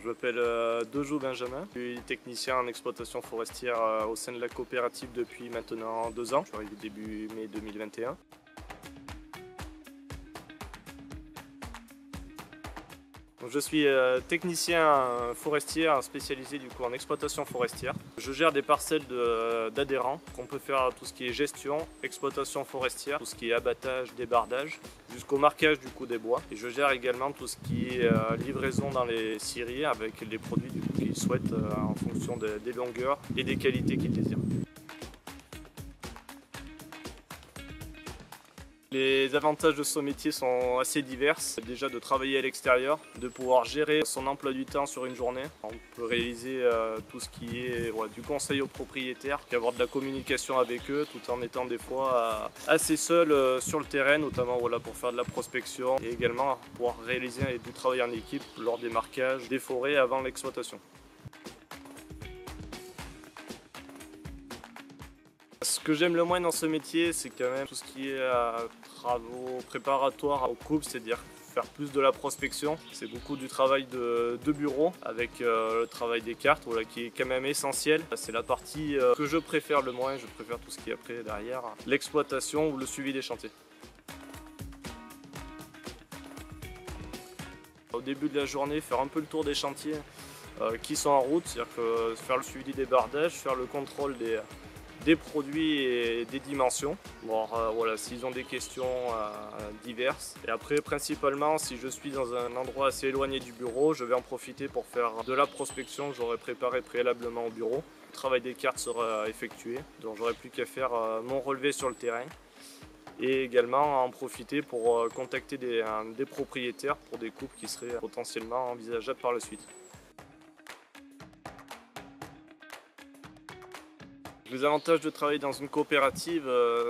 Je m'appelle Dojo Benjamin, je suis technicien en exploitation forestière au sein de la coopérative depuis maintenant 2 ans. Je suis arrivé début mai 2021. Je suis technicien forestier spécialisé en exploitation forestière. Je gère des parcelles d'adhérents qu'on peut faire tout ce qui est gestion, exploitation forestière, tout ce qui est abattage, débardage, jusqu'au marquage des bois. Et je gère également tout ce qui est livraison dans les scieries avec les produits qu'ils souhaitent en fonction des longueurs et des qualités qu'ils désirent. Les avantages de ce métier sont assez divers. Déjà de travailler à l'extérieur, de pouvoir gérer son emploi du temps sur une journée. On peut réaliser tout ce qui est du conseil aux propriétaires, avoir de la communication avec eux tout en étant des fois assez seul sur le terrain, notamment pour faire de la prospection et également pouvoir réaliser du travail en équipe lors des marquages des forêts avant l'exploitation. Ce que j'aime le moins dans ce métier, c'est quand même tout ce qui est travaux préparatoires aux coupes, c'est-à-dire faire plus de la prospection. C'est beaucoup du travail de bureau avec le travail des cartes qui est quand même essentiel. C'est la partie que je préfère le moins, je préfère tout ce qui est après derrière, l'exploitation ou le suivi des chantiers. Au début de la journée, faire un peu le tour des chantiers qui sont en route, c'est-à-dire que faire le suivi des bardages, faire le contrôle des produits et des dimensions, s'ils ont des questions diverses. Et après, principalement, si je suis dans un endroit assez éloigné du bureau, je vais en profiter pour faire de la prospection que j'aurais préparée préalablement au bureau. Le travail des cartes sera effectué, donc j'aurai plus qu'à faire mon relevé sur le terrain. Et également en profiter pour contacter des propriétaires pour des coupes qui seraient potentiellement envisageables par la suite. Les avantages de travailler dans une coopérative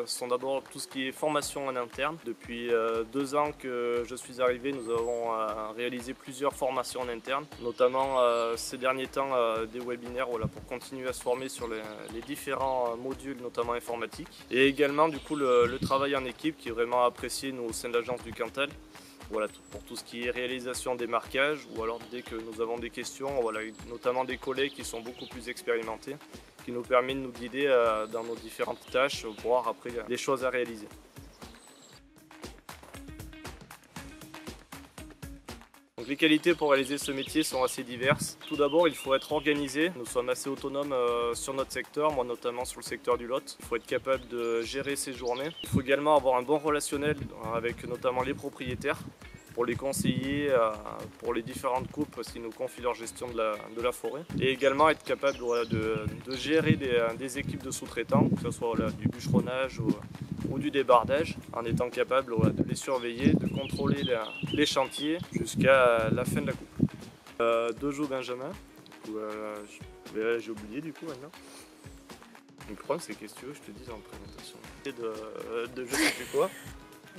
sont d'abord tout ce qui est formation en interne. Depuis 2 ans que je suis arrivé, nous avons réalisé plusieurs formations en interne, notamment ces derniers temps des webinaires pour continuer à se former sur les différents modules, notamment informatiques. Et également le travail en équipe qui est vraiment apprécié nous, au sein de l'agence du Cantal. Pour tout ce qui est réalisation des marquages ou alors dès que nous avons des questions, notamment des collègues qui sont beaucoup plus expérimentés, qui nous permet de nous guider dans nos différentes tâches, voire après des choses à réaliser. Donc les qualités pour réaliser ce métier sont assez diverses. Tout d'abord, il faut être organisé. Nous sommes assez autonomes sur notre secteur, moi notamment sur le secteur du Lot. Il faut être capable de gérer ses journées. Il faut également avoir un bon relationnel avec notamment les propriétaires pour les conseiller pour les différentes coupes parce qu'ils nous confient leur gestion de la forêt. Et également être capable de gérer des équipes de sous-traitants, que ce soit du bûcheronnage ou du débardage, en étant capable de les surveiller, de contrôler les chantiers jusqu'à la fin de la coupe. Dojo Benjamin, j'ai oublié maintenant. Le problème c'est que si tu veux, je te dis en présentation de je sais plus quoi,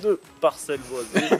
de parcelles boisées.